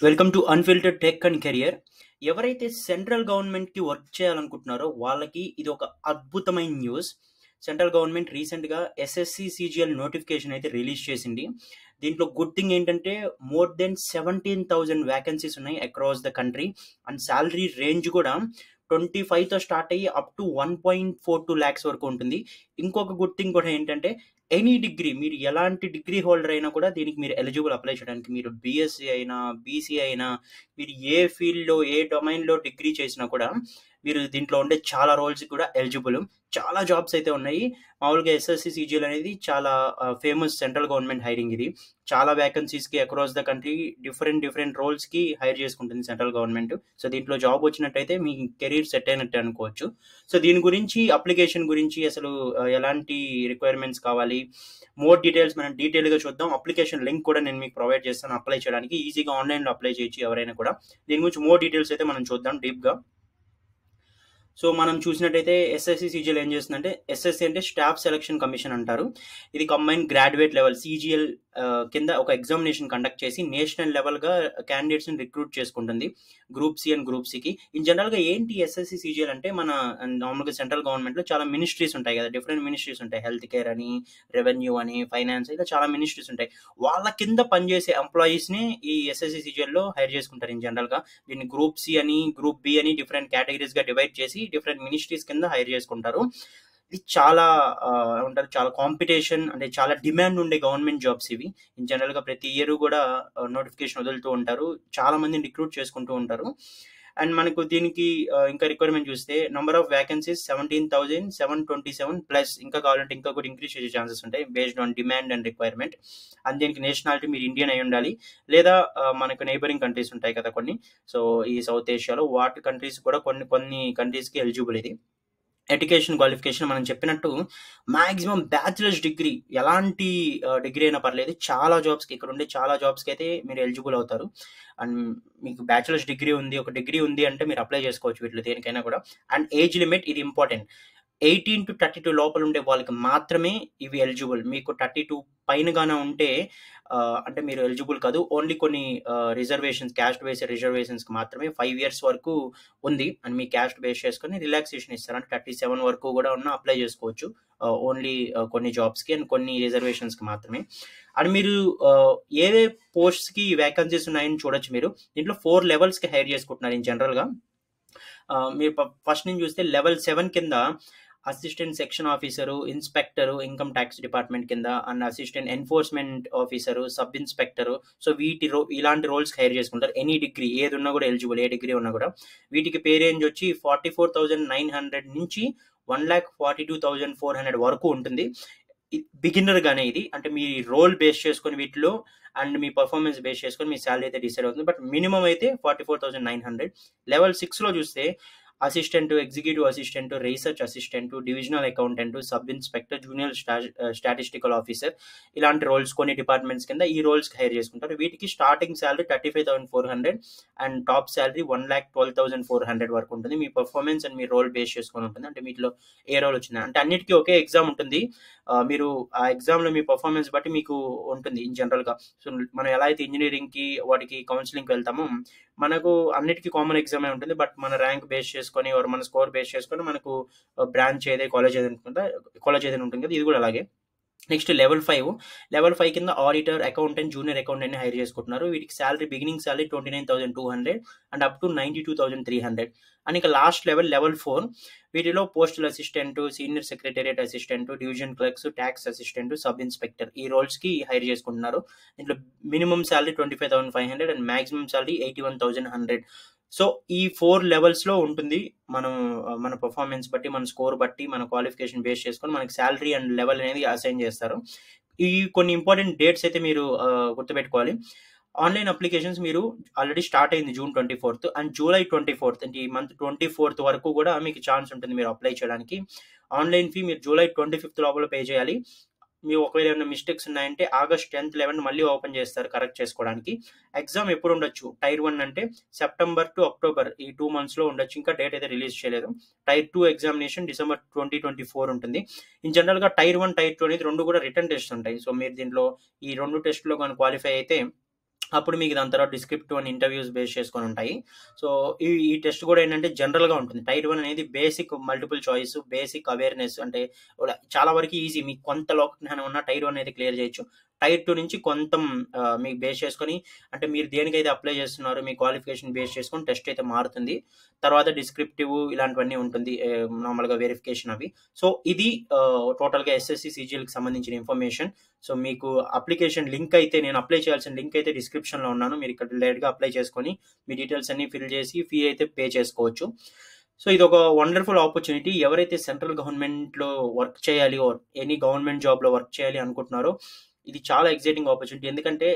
Welcome to unfiltered tech and career. ఎవరైతే central గవర్నమెంట్‌కి work చేయాలనుకుంటున్నారో వాళ్ళకి ఇది ఒక అద్భుతమైన న్యూస్. సెంట్రల్ గవర్నమెంట్ రీసెంట్‌గా ఎస్ఎస్‌సి, సీజీఎల్ నోటిఫికేషన్ అయితే రిలీజ్ చేసింది. దీంట్లో గుడ్ థింగ్ ఏంటంటే మోర్ దెన్ 17,000 వేకెన్సీస్ ఉన్నాయి across the country. And salary range కూడా 25తో స్టార్ట్ అయ్యి అప్ టు 1.42 లాక్స్ వరకు ఉంటుంది. ఇంకొక గుడ్ థింగ్ కూడా ఏంటంటే ఎనీ డిగ్రీ మీరు ఎలాంటి డిగ్రీ హోల్డర్ అయినా కూడా దీనికి మీరు ఎలిజిబుల్ అప్లై చేయడానికి. మీరు బీఎస్సీ అయినా, బీసీ అయినా, మీరు ఏ ఫీల్డ్‌లో, ఏ డొమైన్‌లో డిగ్రీ చేసినా కూడా మీరు దీంట్లో ఉండే చాలా రోల్స్‌కి కూడా ఎలిజిబుల్. చాలా జాబ్స్ అయితే ఉన్నాయి. మామూలుగా ఎస్ఎస్‌సి, సీజీఎల్ అనేది చాలా ఫేమస్ సెంట్రల్ గవర్నమెంట్ హైరింగ్ ఇది. చాలా వేకెన్సీస్‌కి అక్రాస్ ద కంట్రీ డిఫరెంట్ రోల్స్‌కి హైర్ చేసుకుంటుంది సెంట్రల్ గవర్నమెంట్. సో, దీంట్లో జాబ్ వచ్చినట్టయితే మీ కెరీర్ సెట్ అయినట్టే అనుకోవచ్చు. సో, దీని గురించి అప్లికేషన్ గురించి అసలు ఎలాంటి రిక్వైర్మెంట్స్ కావాలి, మోర్ డీటెయిల్స్ మనం డీటెయిల్‌గా చూద్దాం. అప్లికేషన్ లింక్ కూడా నేను మీకు ప్రొవైడ్ చేస్తాను అప్లై చేయడానికి. ఈజీగా ఆన్‌లైన్‌లో అప్లై చేయొచ్చు ఎవరైనా కూడా. దీని గురించి మోర్ డీటెయిల్స్ అయితే మనం చూద్దాం డీప్‌గా. సో, మనం చూసినట్టయితే ఎస్ఎస్‌సి, సీజీఎల్ ఏం చేస్తుందంటే ఎస్ఎస్‌సి అంటే స్టాఫ్ సెలక్షన్ కమిషన్ అంటారు. ఇది కంబైన్డ్ గ్రాడ్యుయేట్ లెవెల్ సీజీఎల్ కింద ఒక ఎగ్జామినేషన్ కండక్ట్ చేసి నేషనల్ లెవెల్‌గా క్యాండిడేట్స్‌ని రిక్రూట్ చేసుకుంటుంది. గ్రూప్ సి అండ్ గ్రూప్ సికి. ఇన్ జనరల్‌గా ఏంటి ఎస్ఎస్‌సి, సీజీఎల్ అంటే మన నార్మల్‌గా సెంట్రల్ గవర్నమెంట్‌లో చాలా మినిస్ట్రీస్ ఉంటాయి కదా! డిఫరెంట్ మినిస్ట్రీస్ ఉంటాయి. హెల్త్ కేర్ అని, రెవెన్యూ అని, ఫైనాన్స్ ఇలా చాలా మినిస్ట్రీస్ ఉంటాయి. వాళ్ళ కింద పనిచేసే ఎంప్లాయీస్‌ని ఈ ఎస్ఎస్‌సి, సీజీఎల్‌లో హైర్ చేసుకుంటారు ఇన్ జనరల్‌గా. దీన్ని గ్రూప్ సి అని, గ్రూప్ బి అని డిఫరెంట్ కేటగిరీస్‌గా డివైడ్ చేసి డిఫరెంట్ మినిస్ట్రీస్ కింద హైర్ చేసుకుంటారు. ఇది చాలా ఏమంటారు చాలా కాంపిటీషన్ అంటే చాలా డిమాండ్ ఉండే గవర్నమెంట్ జాబ్స్ ఇవి. ఇన్ జనరల్‌గా ప్రతి ఇయర్ కూడా నోటిఫికేషన్ వదులుతూ ఉంటారు. చాలా మందిని రిక్రూట్ చేసుకుంటూ ఉంటారు. అండ్ మనకు దీనికి ఇంకా రిక్వైర్మెంట్ చూస్తే నంబర్ ఆఫ్ వేకెన్సీస్ 17,727 ప్లస్ ఇంకా కావాలంటే ఇంకా కూడా ఇంక్రీజ్ చేసే ఛాన్సెస్ ఉంటాయి based on demand and requirement. And దీనికి నేషనాలిటీ మీరు ఇండియన్ అయి ఉండాలి. లేదా మనకు నైబరింగ్ కంట్రీస్ ఉంటాయి కదా కొన్ని. సో, ఈ సౌత్ ఏషియాలో వాటి కంట్రీస్ కూడా కొన్ని కంట్రీస్‌కి ఎలిజిబుల్ ఇది. ఎడ్యుకేషన్ క్వాలిఫికేషన్ మనం చెప్పినట్టు మాక్సిమం బ్యాచిలర్స్ డిగ్రీ ఎలాంటి డిగ్రీ అయినా పర్లేదు. చాలా జాబ్స్‌కి ఇక్కడ ఉండే చాలా జాబ్స్‌కి అయితే మీరు ఎలిజిబుల్ అవుతారు. అండ్ మీకు బ్యాచిలర్స్ డిగ్రీ ఉంది, ఒక డిగ్రీ ఉంది అంటే మీరు అప్లై చేసుకోవచ్చు వీటిలో దేనికైనా కూడా. అండ్ ఏజ్ లిమిట్ ఇది ఇంపార్టెంట్. 18-32 లోపల ఉండే వాళ్ళకి మాత్రమే ఇవి ఎలిజిబుల్. మీకు 32 పైనగాన ఉంటే అంటే మీరు ఎలిజిబుల్ కాదు. ఓన్లీ కొన్ని రిజర్వేషన్స్ క్యాస్ట్ బేస్డ్ రిజర్వేషన్స్‌కి మాత్రమే 5 ఇయర్స్ వరకు ఉంది. అండ్ మీ క్యాస్ట్ బేస్ చేసుకొని రిలాక్సేషన్ ఇస్తారు. అంటే 37 వరకు కూడా అప్లై చేసుకోవచ్చు. ఓన్లీ కొన్ని జాబ్స్‌కి అండ్ కొన్ని రిజర్వేషన్స్‌కి మాత్రమే. అండ్ మీరు ఏవే పోస్ట్స్‌కి వేకెన్సీస్ ఉన్నాయని చూడొచ్చు మీరు. దీంట్లో 4 లెవెల్స్‌కి హైర్ చేసుకుంటున్నారు ఇన్ జనరల్‌గా. మీరు ఫస్ట్ నుంచి చూస్తే లెవెల్ 7 కింద assistant section officer, inspector, income tax department కింద and assistant enforcement officer, sub inspector. So, ఇలాంటి రోల్స్‌కి హైర్ చేసుకుంటారు. ఎనీ డిగ్రీ ఏది ఉన్నా కూడా ఎలిజిబుల్. ఏ డిగ్రీ ఉన్నా కూడా. వీటికి పే రేంజ్ వచ్చి 44,900 నుంచి 1,42,400 వరకు ఉంటుంది. బిగినర్‌గానే ఇది. అంటే మీ రోల్ బేస్ చేసుకొని వీటిలో అండ్ మీ పర్ఫార్మెన్స్ బేస్ చేసుకొని మీ సాలరీ అయితే డిసైడ్ అవుతుంది. బట్ మినిమమ్ అయితే 44,900. లెవెల్ 6లో చూస్తే assistant, executive assistant, research assistant, divisional accountant, sub inspector, junior statistical officer ఇలాంటి రోల్స్ కొన్ని డిపార్ట్మెంట్స్ కింద ఈ రోల్స్‌కి హైర్ చేసుకుంటారు. వీటికి starting salary 35,400 and top salary 1,12,400 వరకు ఉంటుంది. మీ పర్ఫార్మెన్స్ అండ్ మీ రోల్ బేస్ చేసుకొని ఉంటుంది. అంటే వీటిలో ఏ రోల్ వచ్చిందా అంటే అన్నిటికీ ఒకే ఎగ్జామ్ ఉంటుంది. మీరు ఆ ఎగ్జామ్‌లో మీ పర్ఫార్మెన్స్ బట్టి మీకు ఉంటుంది ఇన్ జనరల్‌గా. సో, మనం ఎలా అయితే ఇంజినీరింగ్‌కి వాటికి కౌన్సెలింగ్‌కి వెళ్తామో మనకు అన్నిటికీ కామన్ ఎగ్జామే ఉంటుంది. బట్ మన ర్యాంక్ బేస్ చేసుకొని ఆర్ మన స్కోర్ బేస్ చేసుకొని మనకు బ్రాంచ్ కాలేజ్ ఏదైనా ఉంటుంది కదా! ఇది కూడా అలాగే. నెక్స్ట్ లెవెల్ 5 కింద ఆడిటర్, అకౌంటెంట్, జూనియర్ అకౌంటెంట్‌ని హైర్ చేసుకుంటున్నారు. వీటికి beginning salary 29,200 and up to 92,300. And ఇక లాస్ట్ లెవెల్ 4 వీటిలో postal assistant, senior secretariat assistant, division clerks, talks assistant, sub inspector ఈ రోల్స్‌కి హైర్ చేసుకుంటున్నారు. దీంట్లో minimum salary 25,500 and maximum salary 81,100. So, ఈ 4 లెవెల్స్‌లో ఉంటుంది. మన పర్ఫార్మెన్స్ బట్టి, మన స్కోర్ బట్టి, మన క్వాలిఫికేషన్ బేస్ చేసుకొని మనకి సాలరీ అండ్ లెవెల్ అనేది అసైన్ చేస్తారు. ఈ కొన్ని ఇంపార్టెంట్ డేట్స్ అయితే మీరు గుర్తుపెట్టుకోవాలి. ఆన్‌లైన్ అప్లికేషన్స్ మీరు ఆల్రెడీ స్టార్ట్ అయింది జూన్ 24 అండ్ జూలై 24 అంటే ఈ మంత్ 24 వరకు కూడా మీకు ఛాన్స్ ఉంటుంది మీరు అప్లై చేయడానికి. ఆన్‌లైన్ ఫీ మీరు జూలై 25 లోపల పే చేయాలి. మీ ఒకవేళ ఏమైనా మిస్టేక్స్ ఉన్నాయంటే ఆగస్ట్ 10th, 11 మళ్ళీ ఓపెన్ చేస్తారు కరెక్ట్ చేసుకోవడానికి. ఎగ్జామ్ ఎప్పుడు ఉండొచ్చు? టైర్ 1 అంటే సెప్టెంబర్ టు అక్టోబర్ ఈ 2 మంత్స్‌లో ఉండొచ్చు. ఇంకా డేట్ అయితే రిలీజ్ చేయలేదు. టైర్ 2 ఎగ్జామినేషన్ డిసెంబర్ 2024 ఉంటుంది. ఇన్ జనరల్‌గా టైర్ 1, టైర్ 2 అనేది 2 కూడా రిటన్ టెస్ట్ ఉంటాయి. సో, మీరు దీంట్లో ఈ 2 టెస్ట్‌లో గాని క్వాలిఫై అయితే అప్పుడు మీకు దాని తర్వాత డిస్క్రిప్టివ్ అండ్ ఇంటర్వ్యూస్ బేస్ చేసుకొని ఉంటాయి. సో, ఈ టెస్ట్ కూడా ఏంటంటే జనరల్‌గా ఉంటుంది. టైర్ 1 అనేది basic multiple choice, basic awareness అంటే చాలా వరకు ఈజీ. మీకు కొంత లోక జ్ఞానం ఉన్న టైర్ 1 అయితే క్లియర్ చేయొచ్చు. టైర్ 2 నుంచి కొంత మీకు బేస్ చేసుకొని అంటే మీరు దేనికైతే అప్లై చేస్తున్నారో మీ క్వాలిఫికేషన్ బేస్ చేసుకొని టెస్ట్ అయితే మారుతుంది. తర్వాత డిస్క్రిప్టివ్ ఇలాంటివన్నీ ఉంటుంది. నార్మల్‌గా వెరిఫికేషన్ అవి. సో, ఇది టోటల్‌గా ఎస్ఎస్‌సి, సీజీఎల్‌కి సంబంధించిన ఇన్ఫర్మేషన్. సో, మీకు అప్లికేషన్ లింక్ అయితే నేను అప్లై చేయాల్సిన లింక్ అయితే డిస్క్రిప్షన్‌లో ఉన్నాను. మీరు ఇక్కడ డైరెక్ట్‌గా అప్లై చేసుకొని మీ డీటెయిల్స్ అన్నీ ఫిల్ చేసి ఫీ అయితే పే చేసుకోవచ్చు. సో, ఇదొక వండర్‌ఫుల్ ఆపర్చునిటీ. ఎవరైతే సెంట్రల్ గవర్నమెంట్‌లో వర్క్ చేయాలి ఆర్ ఎనీ గవర్నమెంట్ జాబ్‌లో వర్క్ చేయాలి అనుకుంటున్నారో ఇది చాలా ఎక్సైటింగ్ ఆపర్చునిటీ. ఎందుకంటే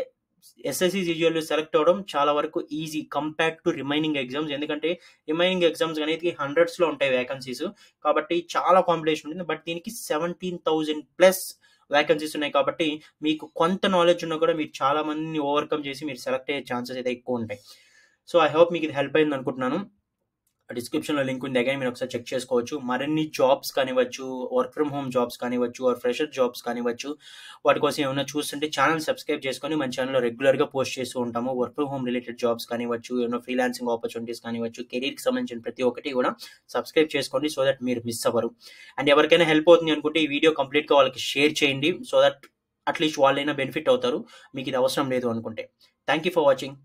ఎస్ఎస్‌సి, సీజీఎల్‌లో సెలెక్ట్ అవ్వడం చాలా వరకు easy compared to remaining exams. ఎందుకంటే రిమైనింగ్ ఎగ్జామ్స్ అనేది హండ్రెడ్స్‌లో ఉంటాయి వేకెన్సీస్. కాబట్టి చాలా కాంపిటీషన్ ఉంటుంది. బట్ దీనికి 17,000 ప్లస్ వేకెన్సీస్ ఉన్నాయి కాబట్టి మీకు కొంత నాలెడ్జ్ ఉన్నా కూడా మీరు చాలా మందిని ఓవర్‌కమ్ చేసి మీరు సెలెక్ట్ అయ్యే ఛాన్సెస్ అయితే ఎక్కువ ఉంటాయి. సో, ఐ హోప్ మీకు ఇది హెల్ప్ అయింది అనుకుంటున్నాను. డిస్క్రిప్షన్‌లో లింక్ ఉంది. అగైన్ మీరు ఒకసారి చెక్ చేసుకోవచ్చు. మరిన్ని జాబ్స్ కానివ్వచ్చు, వర్క్ ఫ్రమ్ హోమ్ జాబ్స్ కానివ్వచ్చు, ఆర్ ఫ్రెషర్ జాబ్స్ కానివ్వచ్చు, వాటి కోసం ఏమన్నా చూస్తుంటే ఛానెల్ సబ్స్క్రైబ్ చేసుకొని మన ఛానెల్‌లో రెగ్యులర్‌గా పోస్ట్ చేస్తూ ఉంటాము. Work from home related jobs కానివ్వచ్చు, ఏమైనా ఫ్రీలాన్సింగ్ ఆపర్చునిటీస్ కానివ్వచ్చు, కెరీర్‌కి సంబంధించిన ప్రతి ఒక్కటి కూడా సబ్స్క్రైబ్ చేసుకోండి సో దట్ మీరు మిస్ అవ్వరు. అండ్ ఎవరికైనా హెల్ప్ అవుతుంది అనుకుంటే ఈ వీడియో కంప్లీట్‌గా వాళ్ళకి షేర్ చేయండి. సో దట్ అట్‌లీస్ట్ వాళ్ళైనా బెనిఫిట్ అవుతారు. మీకు ఇది అవసరం లేదు అనుకుంటే. Thank you for watching.